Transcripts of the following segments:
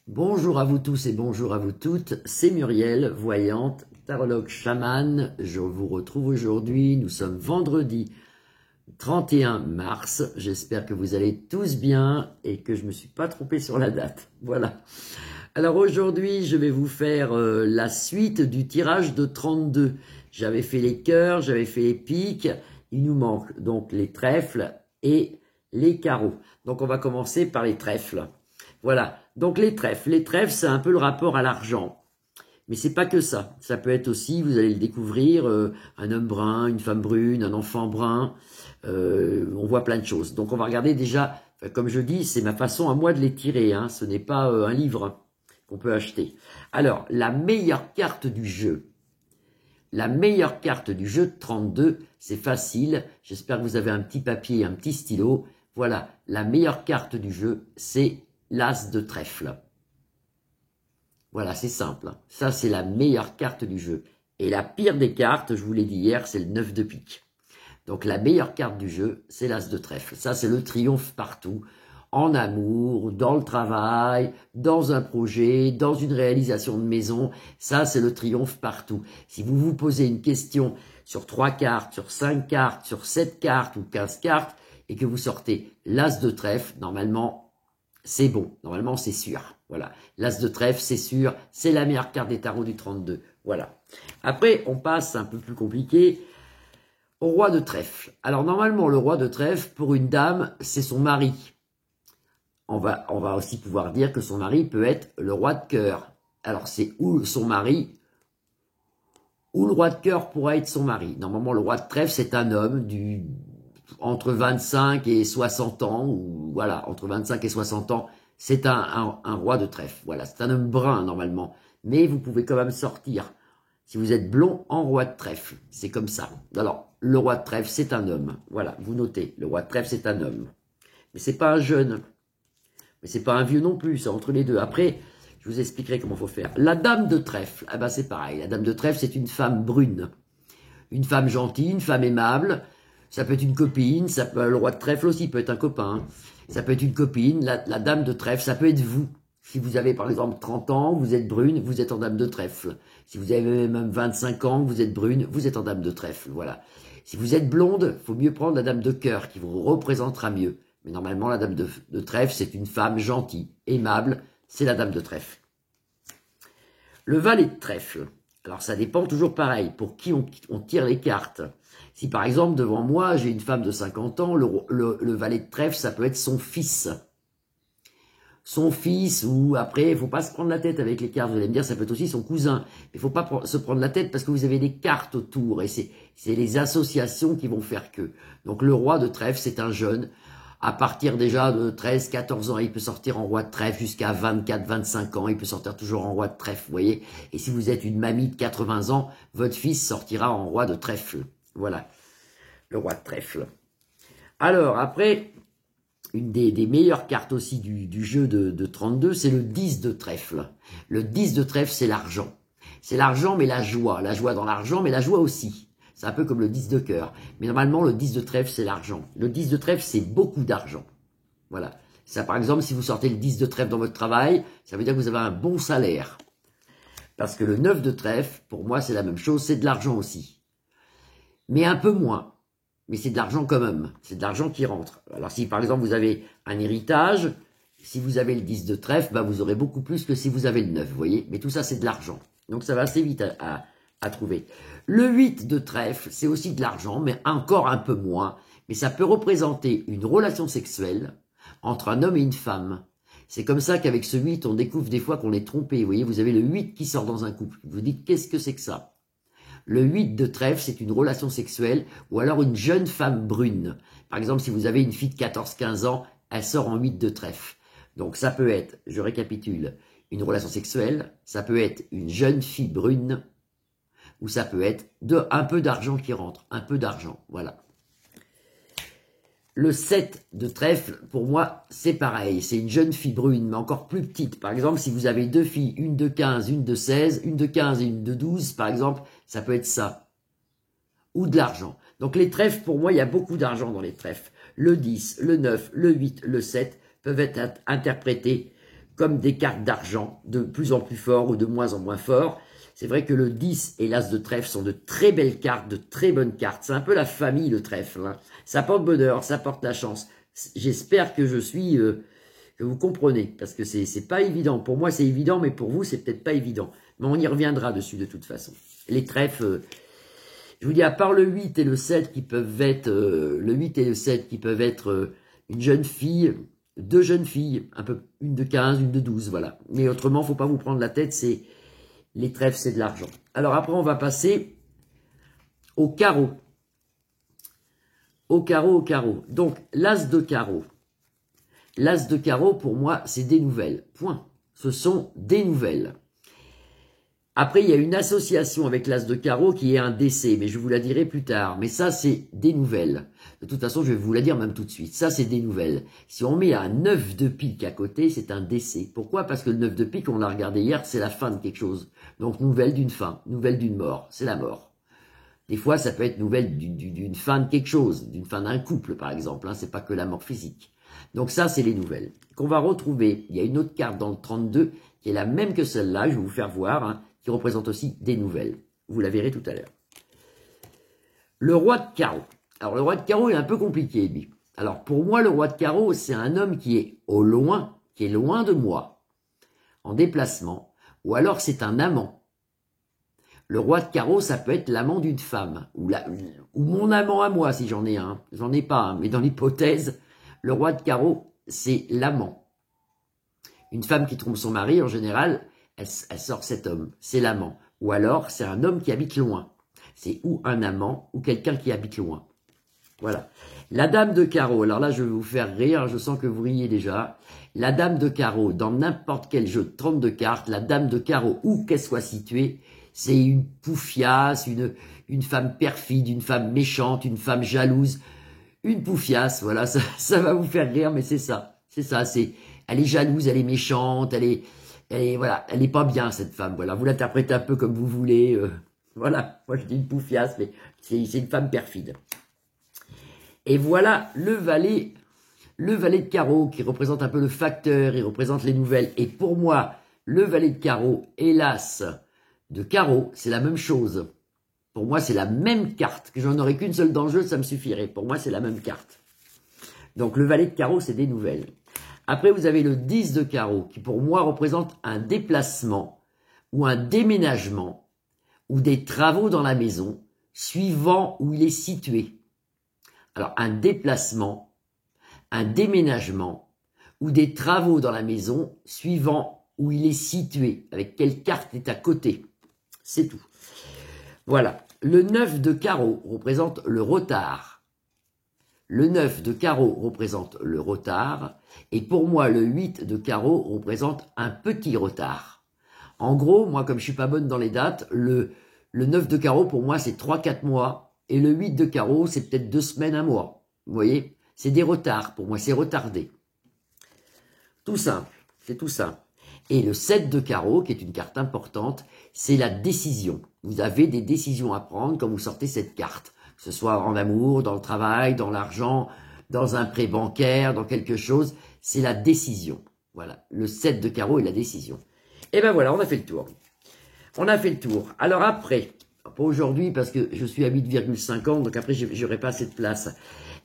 Bonjour à vous tous et bonjour à vous toutes, c'est Muriel, voyante, tarologue chamane. Je vous retrouve aujourd'hui, nous sommes vendredi 31 mars. J'espère que vous allez tous bien et que je ne me suis pas trompé sur la date. Voilà. Alors aujourd'hui, je vais vous faire la suite du tirage de 32. J'avais fait les cœurs, j'avais fait les piques. Il nous manque donc les trèfles et les carreaux. Donc on va commencer par les trèfles. Voilà, donc les trèfles, c'est un peu le rapport à l'argent. Mais c'est pas que ça. Ça peut être aussi, vous allez le découvrir, un homme brun, une femme brune, un enfant brun. On voit plein de choses. Donc on va regarder déjà, comme je dis, c'est ma façon à moi de les tirer. Hein. Ce n'est pas un livre qu'on peut acheter. Alors, la meilleure carte du jeu. La meilleure carte du jeu de 32, c'est facile. J'espère que vous avez un petit papier et un petit stylo. Voilà, la meilleure carte du jeu, c'est l'as de trèfle. Voilà, c'est simple. Ça, c'est la meilleure carte du jeu. Et la pire des cartes, je vous l'ai dit hier, c'est le 9 de pique. Donc la meilleure carte du jeu, c'est l'as de trèfle. Ça, c'est le triomphe partout. En amour, dans le travail, dans un projet, dans une réalisation de maison. Ça, c'est le triomphe partout. Si vous vous posez une question sur 3 cartes, sur 5 cartes, sur 7 cartes ou 15 cartes, et que vous sortez l'as de trèfle, normalement, c'est bon. Normalement, c'est sûr. Voilà. L'as de trèfle, c'est sûr. C'est la meilleure carte des tarots du 32. Voilà. Après, on passe un peu plus compliqué au roi de trèfle. Alors, normalement, le roi de trèfle, pour une dame, c'est son mari. On va aussi pouvoir dire que son mari peut être le roi de cœur. Alors, c'est ou son mari, ou le roi de cœur pourra être son mari. Normalement, le roi de trèfle, c'est un homme entre 25 et 60 ans, ou voilà, entre 25 et 60 ans, c'est un roi de trèfle. Voilà, c'est un homme brun, normalement. Mais vous pouvez quand même sortir, si vous êtes blond, en roi de trèfle. C'est comme ça. Alors, le roi de trèfle, c'est un homme. Voilà, vous notez, le roi de trèfle, c'est un homme. Mais c'est pas un jeune. Mais c'est pas un vieux non plus, c'est entre les deux. Après, je vous expliquerai comment il faut faire. La dame de trèfle, ah ben c'est pareil. La dame de trèfle, c'est une femme brune. Une femme gentille, une femme aimable. Ça peut être une copine, le roi de trèfle aussi peut être un copain. Ça peut être une copine, la dame de trèfle, ça peut être vous. Si vous avez par exemple 30 ans, vous êtes brune, vous êtes en dame de trèfle. Si vous avez même 25 ans, vous êtes brune, vous êtes en dame de trèfle. Voilà. Si vous êtes blonde, il faut mieux prendre la dame de cœur qui vous représentera mieux. Mais normalement, la dame de trèfle, c'est une femme gentille, aimable, c'est la dame de trèfle. Le valet de trèfle. Alors ça dépend toujours pareil, pour qui on tire les cartes. Si par exemple devant moi j'ai une femme de 50 ans, le valet de trèfle ça peut être son fils. Son fils ou après, il faut pas se prendre la tête avec les cartes, vous allez me dire ça peut être aussi son cousin. Il faut pas se prendre la tête parce que vous avez des cartes autour et c'est les associations qui vont faire que. Donc le roi de trèfle c'est un jeune. À partir déjà de 13, 14 ans, il peut sortir en roi de trèfle jusqu'à 24, 25 ans. Il peut sortir toujours en roi de trèfle, vous voyez. Et si vous êtes une mamie de 80 ans, votre fils sortira en roi de trèfle. Voilà, le roi de trèfle. Alors, après, une des meilleures cartes aussi du jeu de 32, c'est le 10 de trèfle. Le 10 de trèfle, c'est l'argent. C'est l'argent, mais la joie. La joie dans l'argent, mais la joie aussi. C'est un peu comme le 10 de cœur. Mais normalement, le 10 de trèfle, c'est l'argent. Le 10 de trèfle, c'est beaucoup d'argent. Voilà. Ça, par exemple, si vous sortez le 10 de trèfle dans votre travail, ça veut dire que vous avez un bon salaire. Parce que le 9 de trèfle, pour moi, c'est la même chose, c'est de l'argent aussi. Mais un peu moins. Mais c'est de l'argent quand même. C'est de l'argent qui rentre. Alors si, par exemple, vous avez un héritage, si vous avez le 10 de trèfle, bah, vous aurez beaucoup plus que si vous avez le 9, vous voyez. Mais tout ça, c'est de l'argent. Donc ça va assez vite à trouver. Le 8 de trèfle, c'est aussi de l'argent, mais encore un peu moins. Mais ça peut représenter une relation sexuelle entre un homme et une femme. C'est comme ça qu'avec ce 8, on découvre des fois qu'on est trompé. Vous voyez, vous avez le 8 qui sort dans un couple. Vous vous dites, qu'est-ce que c'est que ça? Le 8 de trèfle, c'est une relation sexuelle ou alors une jeune femme brune. Par exemple, si vous avez une fille de 14-15 ans, elle sort en 8 de trèfle. Donc ça peut être, je récapitule, une relation sexuelle, ça peut être une jeune fille brune, ou ça peut être un peu d'argent qui rentre, un peu d'argent, voilà. Le 7 de trèfle, pour moi, c'est pareil, c'est une jeune fille brune, mais encore plus petite. Par exemple, si vous avez deux filles, une de 15, une de 16, une de 15 et une de 12, par exemple, ça peut être ça. Ou de l'argent. Donc les trèfles, pour moi, il y a beaucoup d'argent dans les trèfles. Le 10, le 9, le 8, le 7 peuvent être interprétés comme des cartes d'argent, de plus en plus fort ou de moins en moins fort. C'est vrai que le 10 et l'As de trèfle sont de très belles cartes, de très bonnes cartes. C'est un peu la famille, le trèfle, hein. Ça porte bonheur, ça porte la chance. J'espère que que vous comprenez, parce que c'est pas évident. Pour moi, c'est évident, mais pour vous, c'est peut-être pas évident. Mais on y reviendra dessus de toute façon. Les trèfles, je vous dis, à part le 8 et le 7 qui peuvent être, une jeune fille, deux jeunes filles, un peu, une de 15, une de 12, voilà. Mais autrement, faut pas vous prendre la tête, les trèfles, c'est de l'argent. Alors après, on va passer au carreau. Au carreau. Donc, l'As de carreau. L'As de carreau, pour moi, c'est des nouvelles. Point. Ce sont des nouvelles. Après, il y a une association avec l'As de carreau qui est un décès, mais je vous la dirai plus tard. Mais ça, c'est des nouvelles. De toute façon, je vais vous la dire même tout de suite. Ça, c'est des nouvelles. Si on met un 9 de pique à côté, c'est un décès. Pourquoi? Parce que le 9 de pique, on l'a regardé hier, c'est la fin de quelque chose. Donc, nouvelle d'une fin, nouvelle d'une mort. C'est la mort. Des fois, ça peut être nouvelle d'une fin de quelque chose, d'une fin d'un couple, par exemple. Hein, c'est pas que la mort physique. Donc ça, c'est les nouvelles. Qu'on va retrouver, il y a une autre carte dans le 32 qui est la même que celle-là, je vais vous faire voir, hein, qui représente aussi des nouvelles. Vous la verrez tout à l'heure. Le roi de carreau. Alors, le roi de carreau est un peu compliqué, lui. Alors, pour moi, le roi de carreau, c'est un homme qui est au loin, qui est loin de moi, en déplacement, ou alors c'est un amant. Le roi de carreau, ça peut être l'amant d'une femme, ou mon amant à moi, si j'en ai un. J'en ai pas, hein, mais dans l'hypothèse, le roi de carreau, c'est l'amant. Une femme qui trompe son mari, en général, elle sort cet homme, c'est l'amant. Ou alors, c'est un homme qui habite loin. C'est ou un amant, ou quelqu'un qui habite loin. Voilà. La dame de carreau, alors là, je vais vous faire rire, je sens que vous riez déjà. La dame de carreau, dans n'importe quel jeu de 32 cartes, la dame de carreau, où qu'elle soit située, c'est une poufiasse, une femme perfide, une femme méchante, une femme jalouse, une poufiasse, voilà, ça va vous faire rire, mais c'est ça, elle est jalouse, elle est méchante, voilà, elle est pas bien, cette femme, voilà, vous l'interprétez un peu comme vous voulez, voilà, moi je dis une poufiasse, mais c'est une femme perfide. Et voilà le valet de carreau, qui représente un peu le facteur, il représente les nouvelles, et pour moi, le valet de carreau, hélas, de carreau, c'est la même chose. Pour moi, c'est la même carte. Que j'en aurais qu'une seule dans le jeu, ça me suffirait. Pour moi, c'est la même carte. Donc, le valet de carreau, c'est des nouvelles. Après, vous avez le 10 de carreau, qui pour moi représente un déplacement ou un déménagement ou des travaux dans la maison, suivant où il est situé. Alors, un déplacement, un déménagement ou des travaux dans la maison, suivant où il est situé, avec quelle carte est à côté. C'est tout. Voilà. Le 9 de carreau représente le retard. Le 9 de carreau représente le retard. Et pour moi, le 8 de carreau représente un petit retard. En gros, moi, comme je suis pas bonne dans les dates, le 9 de carreau, pour moi, c'est 3-4 mois. Et le 8 de carreau, c'est peut-être 2 semaines, 1 mois. Vous voyez? C'est des retards. Pour moi, c'est retardé. Tout simple. C'est tout simple. Et le 7 de carreau, qui est une carte importante, c'est la décision. Vous avez des décisions à prendre quand vous sortez cette carte. Que ce soit en amour, dans le travail, dans l'argent, dans un prêt bancaire, dans quelque chose. C'est la décision. Voilà. Le 7 de carreau est la décision. Et ben voilà, on a fait le tour. On a fait le tour. Alors après, pas aujourd'hui parce que je suis à 8,50, donc après j'aurai pas assez de place.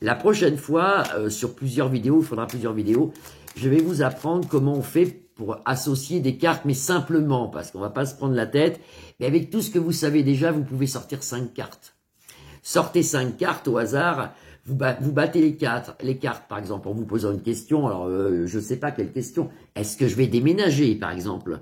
La prochaine fois, sur plusieurs vidéos, il faudra plusieurs vidéos, je vais vous apprendre comment on fait pour associer des cartes, mais simplement, parce qu'on va pas se prendre la tête. Mais avec tout ce que vous savez déjà, vous pouvez sortir 5 cartes. Sortez 5 cartes au hasard, vous battez les cartes, par exemple, en vous posant une question. Alors, je sais pas quelle question. Est-ce que je vais déménager, par exemple?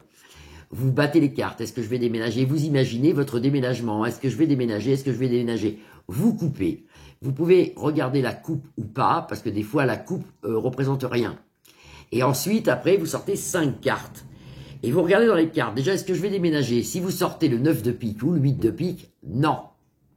Vous battez les cartes. Est-ce que je vais déménager? Vous imaginez votre déménagement. Est-ce que je vais déménager? Est-ce que je vais déménager? Vous coupez. Vous pouvez regarder la coupe ou pas, parce que des fois, la coupe représente rien. Et ensuite, après, vous sortez 5 cartes. Et vous regardez dans les cartes. Déjà, est-ce que je vais déménager? Si vous sortez le 9 de pique ou le 8 de pique, non.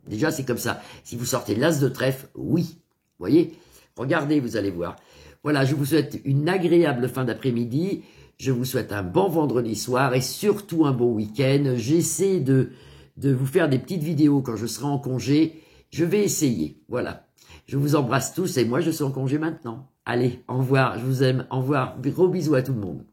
Déjà, c'est comme ça. Si vous sortez l'As de trèfle, oui. Vous voyez? Regardez, vous allez voir. Voilà, je vous souhaite une agréable fin d'après-midi. Je vous souhaite un bon vendredi soir et surtout un bon week-end. J'essaie de vous faire des petites vidéos quand je serai en congé. Je vais essayer. Voilà. Je vous embrasse tous et moi, je suis en congé maintenant. Allez, au revoir, je vous aime, au revoir, gros bisous à tout le monde.